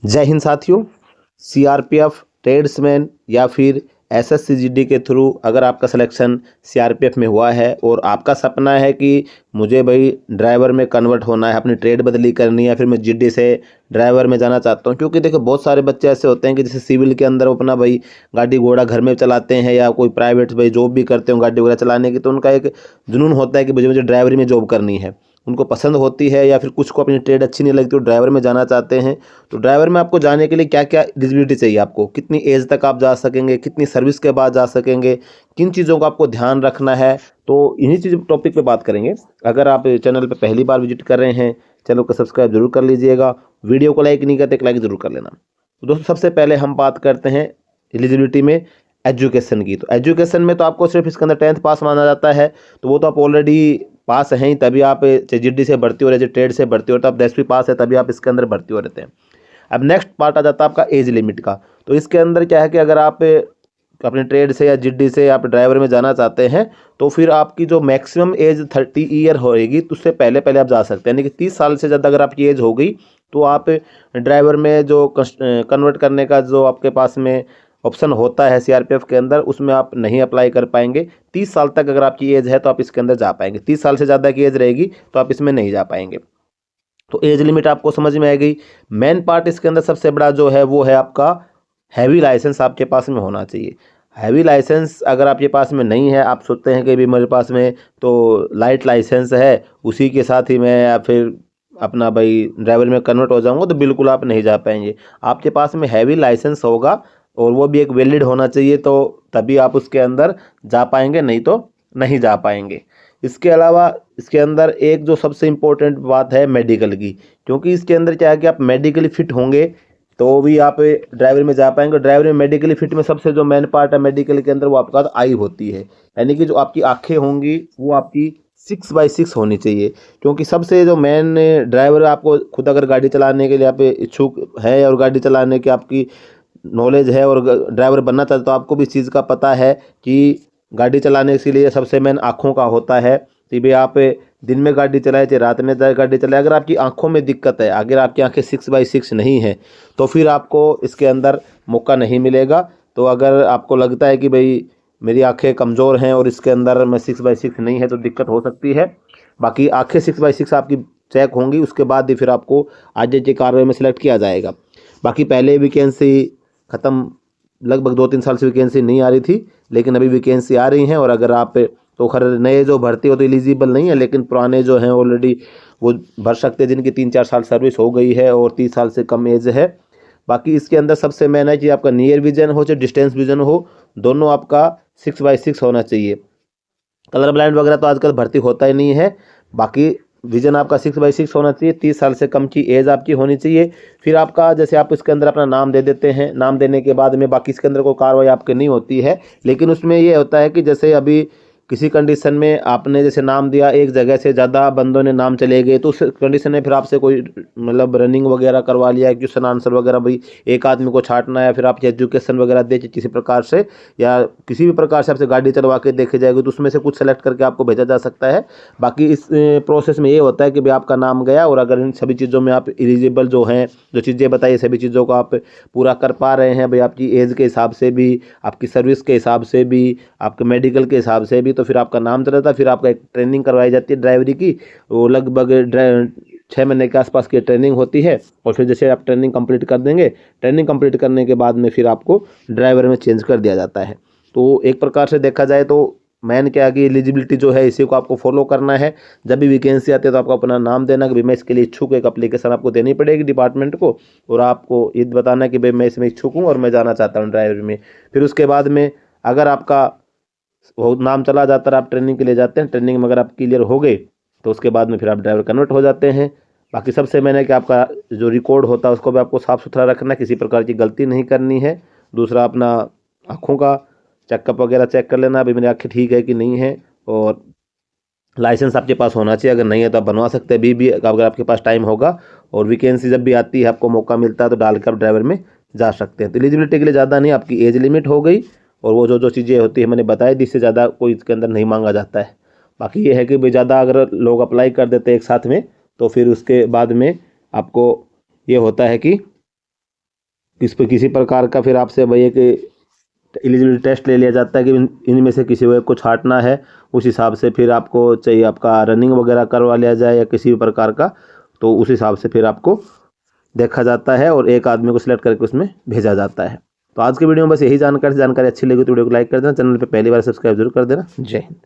जय हिंद साथियों। CRPF, tradesman या फिर एसएससीजीडी के थ्रू अगर आपका सिलेक्शन सीआरपीएफ में हुआ है और आपका सपना है कि मुझे भाई ड्राइवर में कन्वर्ट होना है, अपनी ट्रेड बदली करनी है, फिर मैं जीडी से ड्राइवर में जाना चाहता हूं। क्योंकि देखो बहुत सारे बच्चे ऐसे होते हैं कि जैसे सिविल के अंदर वो अपना भाई गाड़ी घोड़ा घर में चलाते हैं या कोई प्राइवेट भाई जॉब भी करते हो गाड़ी वगैरह चलाने की, तो उनका एक जुनून होता है कि मुझे मुझे ड्राइवरी में जॉब करनी है। उनको पसंद होती है या फिर कुछ को अपनी ट्रेड अच्छी नहीं लगती तो ड्राइवर में जाना चाहते हैं। तो ड्राइवर में आपको जाने के लिए क्या क्या एलिजिबिलिटी चाहिए, आपको कितनी एज तक आप जा सकेंगे, कितनी सर्विस के बाद जा सकेंगे, किन चीज़ों का आपको ध्यान रखना है, तो इन्हीं चीज़ टॉपिक पे बात करेंगे। अगर आप चैनल पे पहली बार विजिट कर रहे हैं, चैनल को सब्सक्राइब जरूर कर लीजिएगा। वीडियो को लाइक नहीं करते, एक लाइक जरूर कर लेना। तो दोस्तों सबसे पहले हम बात करते हैं एलिजिबिलिटी में एजुकेशन की। तो एजुकेशन में तो आपको सिर्फ इसके अंदर 10th पास माना जाता है, तो वो तो आप ऑलरेडी पास हैं ही, तभी आप जीडी से भर्ती हो रहे हैं, ट्रेड से भर्ती हो रहे, तो आप 10वीं पास है तभी आप इसके अंदर भर्ती हो रहते हैं। अब नेक्स्ट पार्ट आ जाता है आपका एज लिमिट का। तो इसके अंदर क्या है कि अगर आप अपने ट्रेड से या जीडी से आप ड्राइवर में जाना चाहते हैं तो फिर आपकी जो मैक्सिमम एज 30 ईयर होएगी, तो उससे पहले पहले आप जा सकते हैं। यानी कि 30 साल से ज़्यादा अगर आपकी एज हो गई तो आप ड्राइवर में जो कन्वर्ट करने का जो आपके पास में ऑप्शन होता है सीआरपीएफ के अंदर, उसमें आप नहीं अप्लाई कर पाएंगे। 30 साल तक अगर आपकी एज है तो आप इसके अंदर जा पाएंगे। 30 साल से ज़्यादा की एज रहेगी तो आप इसमें नहीं जा पाएंगे। तो एज लिमिट आपको समझ में आ गई। मेन पार्ट इसके अंदर सबसे बड़ा जो है वो है आपका हैवी लाइसेंस आपके पास में होना चाहिए। हैवी लाइसेंस अगर आपके पास में नहीं है, आप सोचते हैं कि भी मेरे पास में तो लाइट लाइसेंस है, उसी के साथ ही मैं या फिर अपना भाई ड्राइवर में कन्वर्ट हो जाऊंगा, तो बिल्कुल आप नहीं जा पाएंगे। आपके पास में हैवी लाइसेंस होगा और वो भी एक वैलिड होना चाहिए, तो तभी आप उसके अंदर जा पाएंगे, नहीं तो नहीं जा पाएंगे। इसके अलावा इसके अंदर एक जो सबसे इम्पोर्टेंट बात है मेडिकल की, क्योंकि इसके अंदर क्या है कि आप मेडिकली फिट होंगे तो भी आप ड्राइवर में जा पाएंगे। ड्राइवर में मेडिकली फिट में सबसे जो मेन पार्ट है मेडिकल के अंदर वो आपका आई होती है, यानी कि जो आपकी आंखें होंगी वो आपकी 6/6 होनी चाहिए। क्योंकि सबसे जो मेन ड्राइवर आपको खुद अगर गाड़ी चलाने के लिए आप इच्छुक है और गाड़ी चलाने की आपकी नॉलेज है और ड्राइवर बनना चाहते तो आपको भी इस चीज़ का पता है कि गाड़ी चलाने के लिए सबसे मेन आँखों का होता है कि भाई आप दिन में गाड़ी चलाए चाहे रात में गाड़ी चलाए, अगर आपकी आंखों में दिक्कत है, अगर आपकी आंखें 6/6 नहीं है तो फिर आपको इसके अंदर मौका नहीं मिलेगा। तो अगर आपको लगता है कि भाई मेरी आंखें कमज़ोर हैं और इसके अंदर मैं 6/6 नहीं है तो दिक्कत हो सकती है। बाकी आंखें 6/6 आपकी चेक होंगी, उसके बाद ही फिर आपको आगे के कार्य में सिलेक्ट किया जाएगा। बाकी पहले वैकेंसी ख़त्म, लगभग 2-3 साल से वैकेंसी नहीं आ रही थी, लेकिन अभी वैकेंसी आ रही हैं। और अगर आप तो खैर नए जो भर्ती हो तो एलिजिबल नहीं है, लेकिन पुराने जो हैं ऑलरेडी वो भर सकते हैं जिनकी 3-4 साल सर्विस हो गई है और 30 साल से कम एज है। बाकी इसके अंदर सबसे मेन है कि आपका नियर विजन हो चाहे डिस्टेंस विजन हो, दोनों आपका 6/6 होना चाहिए। कलर ब्लाइंड वगैरह तो आजकल भर्ती होता ही नहीं है। बाकी विजन आपका 6/6 होना चाहिए, 30 साल से कम की एज आपकी होनी चाहिए। फिर आपका जैसे आप इसके अंदर अपना नाम दे देते हैं, नाम देने के बाद में बाकी इसके अंदर कोई कार्रवाई आपकी नहीं होती है, लेकिन उसमें ये होता है कि जैसे अभी किसी कंडीशन में आपने जैसे नाम दिया, एक जगह से ज़्यादा बंदों ने नाम चले गए, तो उस कंडीशन में फिर आपसे कोई मतलब रनिंग वगैरह करवा लिया, क्वेश्चन आंसर वगैरह, भाई एक आदमी को छांटना है, फिर आपकी एजुकेशन वगैरह दे के किसी प्रकार से या किसी भी प्रकार से आपसे गाड़ी चलवा के देखी जाएगी, तो उसमें से कुछ सेलेक्ट करके आपको भेजा जा सकता है। बाकी इस प्रोसेस में ये होता है कि भाई आपका नाम गया और अगर इन सभी चीज़ों में आप एलिजिबल जो हैं, जो चीज़ें बताइए सभी चीज़ों को आप पूरा कर पा रहे हैं, भाई आपकी एज के हिसाब से भी, आपकी सर्विस के हिसाब से भी, आपके मेडिकल के हिसाब से भी, तो फिर आपका नाम चला था। फिर आपका एक ट्रेनिंग करवाई जाती है ड्राइवरी की, वो लगभग 6 महीने के आसपास की ट्रेनिंग होती है। और फिर जैसे आप ट्रेनिंग कंप्लीट कर देंगे, ट्रेनिंग कंप्लीट करने के बाद में फिर आपको ड्राइवर में चेंज कर दिया जाता है। तो एक प्रकार से देखा जाए तो मैन क्या कि एलिजिबिलिटी जो है इसी को आपको फॉलो करना है। जब भी वैकेंसी आती है तो आपको अपना नाम देना कि भाई मैं इसके लिए इच्छुक, एक एप्लीकेशन आपको देनी पड़ेगी डिपार्टमेंट को, और आपको ये बताना कि भाई मैं इसमें इच्छुक हूँ और मैं जाना चाहता हूँ ड्राइवर में। फिर उसके बाद में अगर आपका वो नाम चला जाता है, आप ट्रेनिंग के लिए जाते हैं, ट्रेनिंग में अगर आप क्लियर हो गए तो उसके बाद में फिर आप ड्राइवर कन्वर्ट हो जाते हैं। बाकी सबसे मैंने कि आपका जो रिकॉर्ड होता है उसको भी आपको साफ़ सुथरा रखना है, किसी प्रकार की गलती नहीं करनी है। दूसरा अपना आँखों का चेकअप वगैरह चेक कर लेना, अभी मेरी आँखें ठीक है कि नहीं है। और लाइसेंस आपके पास होना चाहिए, अगर नहीं है तो आप बनवा सकते हैं अभी भी अगर आपके पास टाइम होगा। और वैकेंसी जब भी आती है, आपको मौका मिलता है तो डालकर ड्राइवर में जा सकते हैं। तो एलिजिबिलिटी के लिए ज़्यादा नहीं, आपकी एज लिमिट हो गई और वो जो जो चीज़ें होती है मैंने बताई दी, इससे ज़्यादा कोई इसके अंदर नहीं मांगा जाता है। बाकी ये है कि भाई ज़्यादा अगर लोग अप्लाई कर देते हैं एक साथ में तो फिर उसके बाद में आपको ये होता है कि इस पर किसी प्रकार का फिर आपसे भाई एक एलिजिबिलिटी टेस्ट ले लिया जाता है कि इनमें से किसी को कुछ छांटना है। उस हिसाब से फिर आपको चाहिए आपका रनिंग वगैरह करवा लिया जाए या किसी भी प्रकार का, तो उस हिसाब से फिर आपको देखा जाता है और एक आदमी को सिलेक्ट करके उसमें भेजा जाता है। तो आज के वीडियो में बस यही जानकारी अच्छी लगी तो वीडियो को लाइक कर देना, चैनल पे पहली बार सब्सक्राइब जरूर कर देना। जय हिंद।